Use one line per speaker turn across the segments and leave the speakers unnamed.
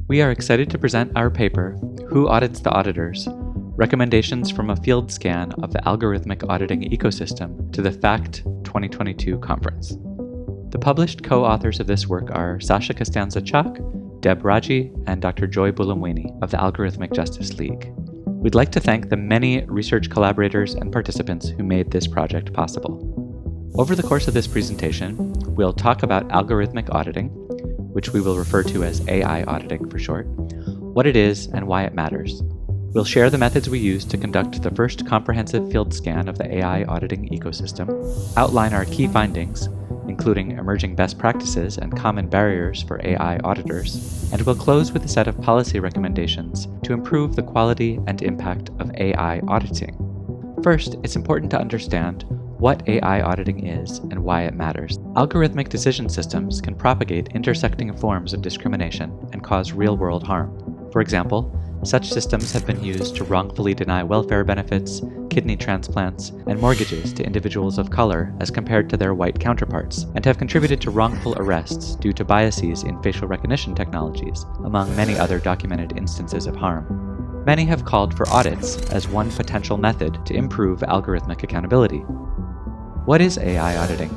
We are excited to present our paper, Who Audits the Auditors? Recommendations from a Field Scan of the Algorithmic Auditing Ecosystem to the FAcct 2022 conference. The published co-authors of this work are Sasha Costanza-Chak, Deb Raji, and Dr. Joy Bulamwini of the Algorithmic Justice League. We'd like to thank the many research collaborators and participants who made this project possible. Over the course of this presentation, we'll talk about algorithmic auditing, which we will refer to as AI auditing for short, what it is and why it matters. We'll share the methods we used to conduct the first comprehensive field scan of the AI auditing ecosystem, outline our key findings, including emerging best practices and common barriers for AI auditors, and we'll close with a set of policy recommendations to improve the quality and impact of AI auditing. First, it's important to understand what AI auditing is and why it matters. Algorithmic decision systems can propagate intersecting forms of discrimination and cause real-world harm. For example, such systems have been used to wrongfully deny welfare benefits, kidney transplants, and mortgages to individuals of color as compared to their white counterparts, and have contributed to wrongful arrests due to biases in facial recognition technologies, among many other documented instances of harm. Many have called for audits as one potential method to improve algorithmic accountability. What is AI auditing?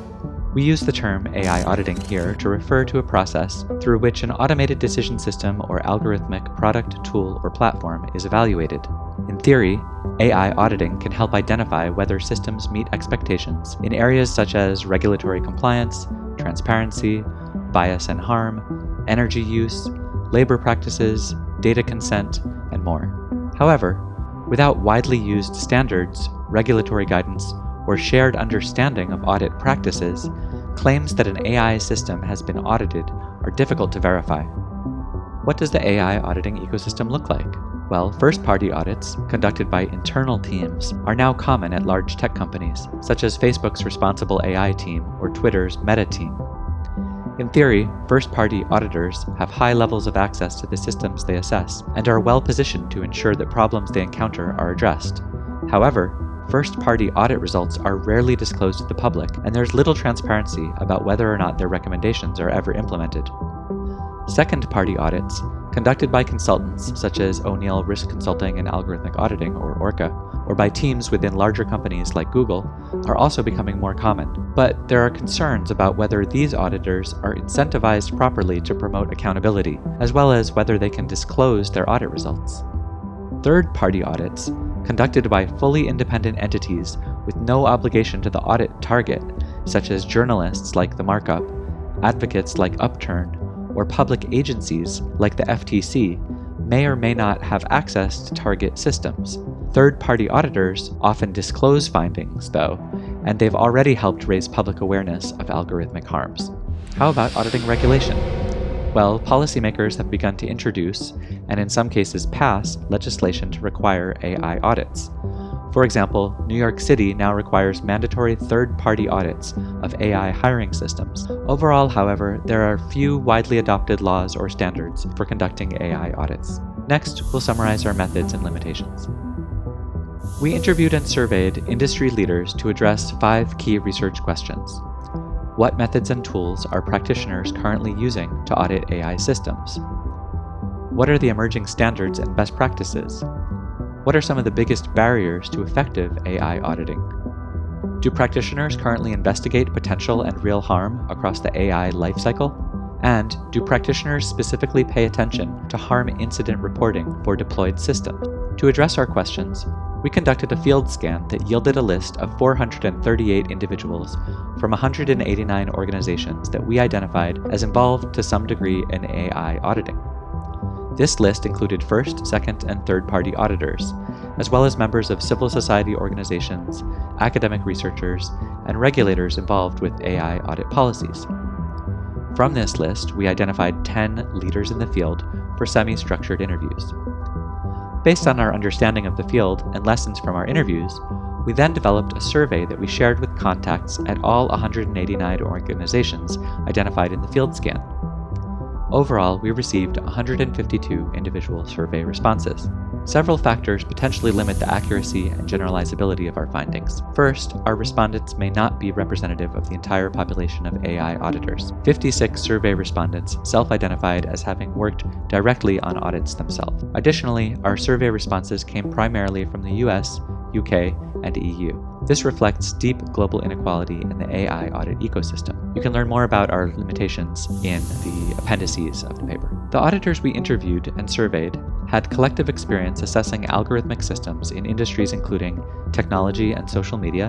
We use the term AI auditing here to refer to a process through which an automated decision system or algorithmic product, tool, or platform is evaluated. In theory, AI auditing can help identify whether systems meet expectations in areas such as regulatory compliance, transparency, bias and harm, energy use, labor practices, data consent, and more. However, without widely used standards, regulatory guidance, or shared understanding of audit practices, claims that an AI system has been audited are difficult to verify. What does the AI auditing ecosystem look like? Well, first-party audits, conducted by internal teams, are now common at large tech companies, such as Facebook's responsible AI team or Twitter's Meta team. In theory, first-party auditors have high levels of access to the systems they assess and are well-positioned to ensure that problems they encounter are addressed. However, first-party audit results are rarely disclosed to the public, and there's little transparency about whether or not their recommendations are ever implemented. Second-party audits, conducted by consultants such as O'Neill Risk Consulting and Algorithmic Auditing, or ORCA, or by teams within larger companies like Google, are also becoming more common. But there are concerns about whether these auditors are incentivized properly to promote accountability, as well as whether they can disclose their audit results. Third-party audits, conducted by fully independent entities with no obligation to the audit target, such as journalists like The Markup, advocates like Upturn, or public agencies like the FTC, may or may not have access to target systems. Third-party auditors often disclose findings, though, and they've already helped raise public awareness of algorithmic harms. How about auditing regulation? Well, policymakers have begun to introduce, and in some cases pass, legislation to require AI audits. For example, New York City now requires mandatory third-party audits of AI hiring systems. Overall, however, there are few widely adopted laws or standards for conducting AI audits. Next, we'll summarize our methods and limitations. We interviewed and surveyed industry leaders to address 5 key research questions. What methods and tools are practitioners currently using to audit AI systems? What are the emerging standards and best practices? What are some of the biggest barriers to effective AI auditing? Do practitioners currently investigate potential and real harm across the AI lifecycle? And do practitioners specifically pay attention to harm incident reporting for deployed systems? To address our questions, we conducted a field scan that yielded a list of 438 individuals from 189 organizations that we identified as involved to some degree in AI auditing. This list included first, second, and third-party auditors, as well as members of civil society organizations, academic researchers, and regulators involved with AI audit policies. From this list, we identified 10 leaders in the field for semi-structured interviews. Based on our understanding of the field and lessons from our interviews, we then developed a survey that we shared with contacts at all 189 organizations identified in the field scan. Overall, we received 152 individual survey responses. Several factors potentially limit the accuracy and generalizability of our findings. First, our respondents may not be representative of the entire population of AI auditors. 56 survey respondents self-identified as having worked directly on audits themselves. Additionally, our survey responses came primarily from the US, UK, and EU. This reflects deep global inequality in the AI audit ecosystem. You can learn more about our limitations in the appendices of the paper. The auditors we interviewed and surveyed had collective experience assessing algorithmic systems in industries including technology and social media,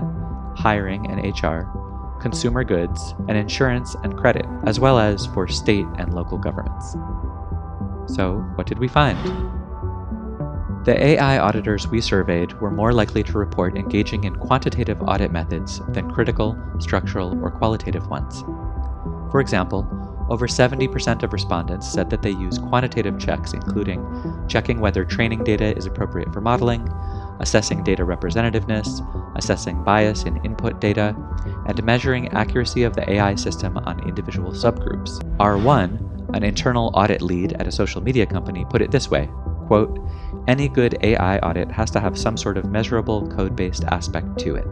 hiring and HR, consumer goods, and insurance and credit, as well as for state and local governments. So, what did we find? The AI auditors we surveyed were more likely to report engaging in quantitative audit methods than critical, structural, or qualitative ones. For example, over 70% of respondents said that they use quantitative checks, including checking whether training data is appropriate for modeling, assessing data representativeness, assessing bias in input data, and measuring accuracy of the AI system on individual subgroups. R1, an internal audit lead at a social media company, put it this way, quote, "Any good AI audit has to have some sort of measurable code-based aspect to it."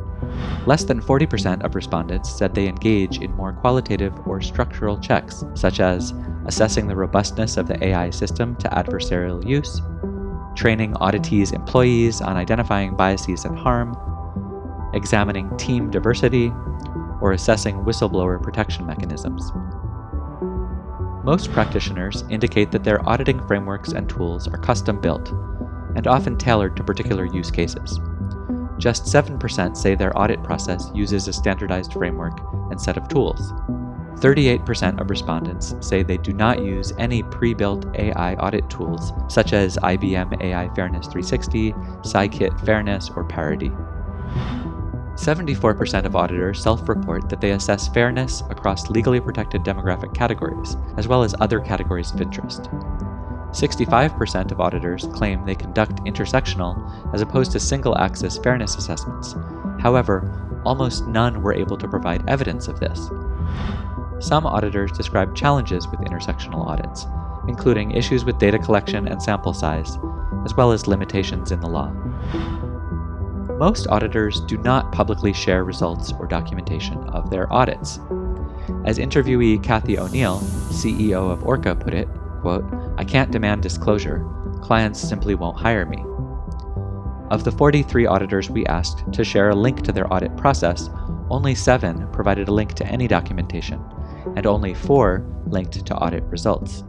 Less than 40% of respondents said they engage in more qualitative or structural checks, such as assessing the robustness of the AI system to adversarial use, training auditees' employees on identifying biases and harm, examining team diversity, or assessing whistleblower protection mechanisms. Most practitioners indicate that their auditing frameworks and tools are custom-built and often tailored to particular use cases. Just 7% say their audit process uses a standardized framework and set of tools. 38% of respondents say they do not use any pre-built AI audit tools, such as IBM AI Fairness 360, Scikit Fairness, or Parity. 74% of auditors self-report that they assess fairness across legally protected demographic categories, as well as other categories of interest. 65% of auditors claim they conduct intersectional as opposed to single-axis fairness assessments. However, almost none were able to provide evidence of this. Some auditors describe challenges with intersectional audits, including issues with data collection and sample size, as well as limitations in the law. Most auditors do not publicly share results or documentation of their audits. As interviewee Kathy O'Neill, CEO of Orca, put it, quote, "I can't demand disclosure. Clients simply won't hire me." Of the 43 auditors we asked to share a link to their audit process, only 7 provided a link to any documentation, and only 4 linked to audit results.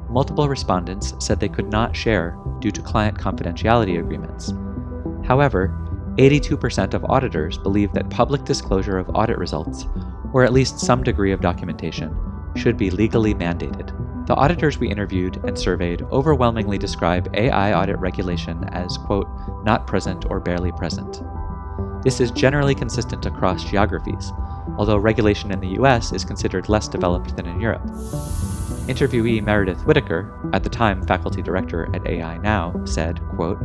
Multiple respondents said they could not share due to client confidentiality agreements. However, 82% of auditors believe that public disclosure of audit results, or at least some degree of documentation, should be legally mandated. The auditors we interviewed and surveyed overwhelmingly describe AI audit regulation as, quote, "not present or barely present." This is generally consistent across geographies, although regulation in the US is considered less developed than in Europe. Interviewee Meredith Whitaker, at the time faculty director at AI Now, said, quote,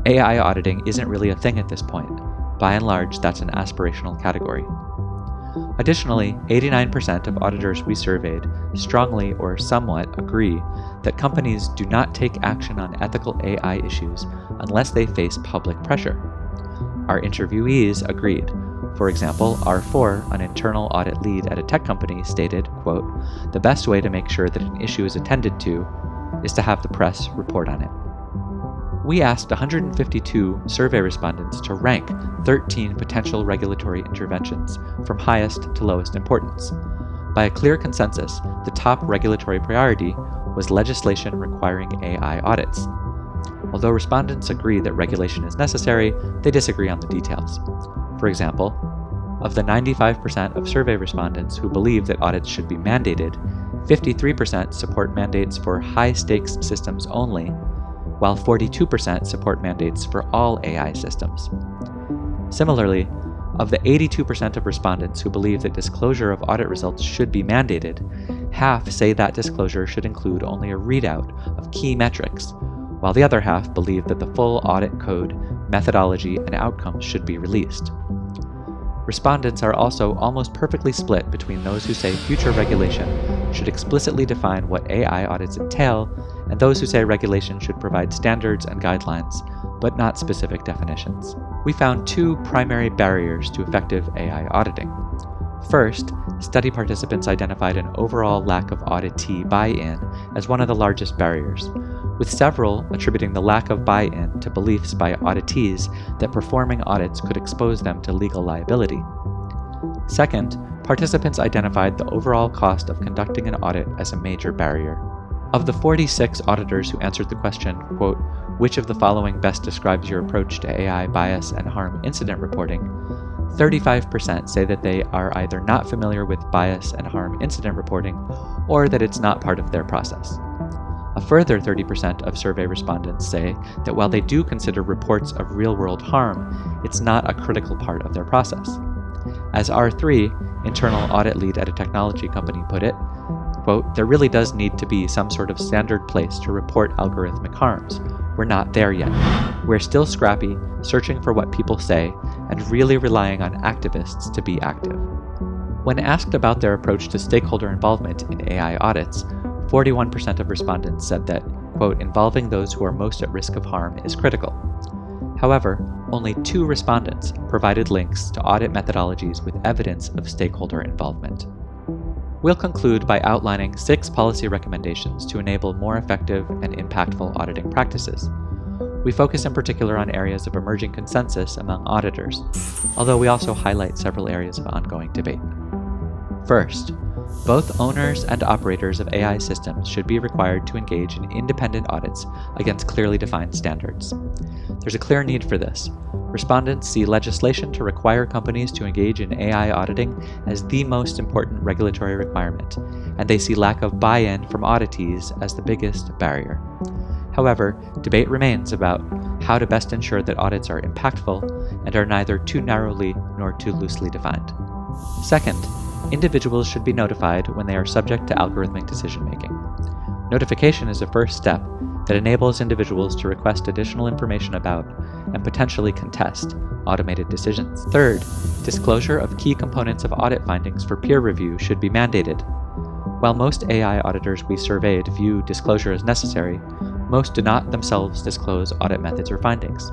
"AI auditing isn't really a thing at this point. By and large, that's an aspirational category." Additionally, 89% of auditors we surveyed strongly or somewhat agree that companies do not take action on ethical AI issues unless they face public pressure. Our interviewees agreed. For example, R4, an internal audit lead at a tech company, stated, quote, "The best way to make sure that an issue is attended to is to have the press report on it." We asked 152 survey respondents to rank 13 potential regulatory interventions from highest to lowest importance. By a clear consensus, the top regulatory priority was legislation requiring AI audits. Although respondents agree that regulation is necessary, they disagree on the details. For example, of the 95% of survey respondents who believe that audits should be mandated, 53% support mandates for high-stakes systems only, while 42% support mandates for all AI systems. Similarly, of the 82% of respondents who believe that disclosure of audit results should be mandated, half say that disclosure should include only a readout of key metrics, while the other half believe that the full audit code, methodology, and outcomes should be released. Respondents are also almost perfectly split between those who say future regulation should explicitly define what AI audits entail and those who say regulation should provide standards and guidelines, but not specific definitions. We found two primary barriers to effective AI auditing. First, study participants identified an overall lack of auditee buy-in as one of the largest barriers, with several attributing the lack of buy-in to beliefs by auditees that performing audits could expose them to legal liability. Second, participants identified the overall cost of conducting an audit as a major barrier. Of the 46 auditors who answered the question, quote, "Which of the following best describes your approach to AI bias and harm incident reporting?" 35% say that they are either not familiar with bias and harm incident reporting or that it's not part of their process. A further 30% of survey respondents say that while they do consider reports of real-world harm, it's not a critical part of their process. As R3, internal audit lead at a technology company, put it, quote, "There really does need to be some sort of standard place to report algorithmic harms. We're not there yet. We're still scrappy, searching for what people say, and really relying on activists to be active." When asked about their approach to stakeholder involvement in AI audits, 41% of respondents said that, quote, "Involving those who are most at risk of harm is critical." However, only 2 respondents provided links to audit methodologies with evidence of stakeholder involvement. We'll conclude by outlining 6 policy recommendations to enable more effective and impactful auditing practices. We focus in particular on areas of emerging consensus among auditors, although we also highlight several areas of ongoing debate. First, both owners and operators of AI systems should be required to engage in independent audits against clearly defined standards. There's a clear need for this. Respondents see legislation to require companies to engage in AI auditing as the most important regulatory requirement, and they see lack of buy-in from auditees as the biggest barrier. However, debate remains about how to best ensure that audits are impactful and are neither too narrowly nor too loosely defined. Second, individuals should be notified when they are subject to algorithmic decision-making. Notification is a first step that enables individuals to request additional information about and potentially contest automated decisions. Third, disclosure of key components of audit findings for peer review should be mandated. While most AI auditors we surveyed view disclosure as necessary, most do not themselves disclose audit methods or findings.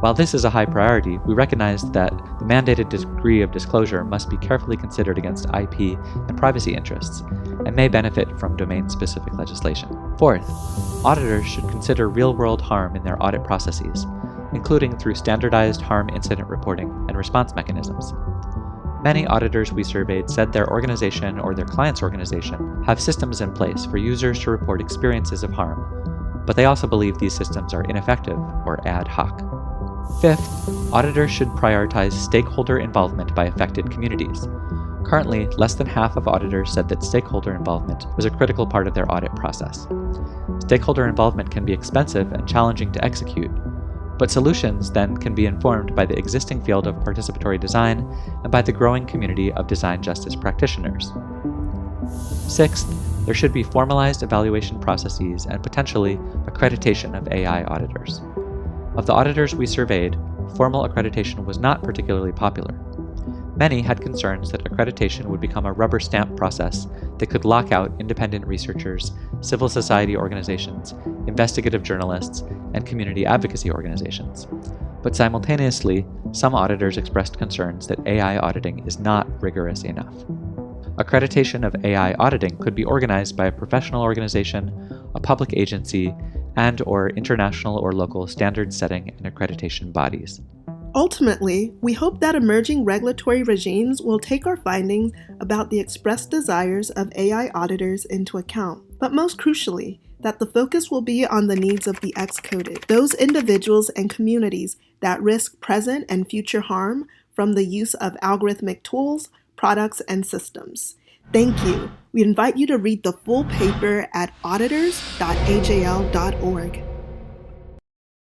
While this is a high priority, we recognize that the mandated degree of disclosure must be carefully considered against IP and privacy interests, and may benefit from domain-specific legislation. Fourth, auditors should consider real-world harm in their audit processes, including through standardized harm incident reporting and response mechanisms. Many auditors we surveyed said their organization or their client's organization have systems in place for users to report experiences of harm, but they also believe these systems are ineffective or ad hoc. Fifth, auditors should prioritize stakeholder involvement by affected communities. Currently, less than half of auditors said that stakeholder involvement was a critical part of their audit process. Stakeholder involvement can be expensive and challenging to execute, but solutions then can be informed by the existing field of participatory design and by the growing community of design justice practitioners. Sixth, there should be formalized evaluation processes and potentially accreditation of AI auditors. Of the auditors we surveyed, formal accreditation was not particularly popular. Many had concerns that accreditation would become a rubber stamp process that could lock out independent researchers, civil society organizations, investigative journalists, and community advocacy organizations. But simultaneously, some auditors expressed concerns that AI auditing is not rigorous enough. Accreditation of AI auditing could be organized by a professional organization, a public agency, and/or international or local standard-setting and accreditation bodies.
Ultimately, we hope that emerging regulatory regimes will take our findings about the expressed desires of AI auditors into account, but most crucially, that the focus will be on the needs of the excoded, those individuals and communities that risk present and future harm from the use of algorithmic tools, products, and systems. Thank you. We invite you to read the full paper at auditors.ajl.org.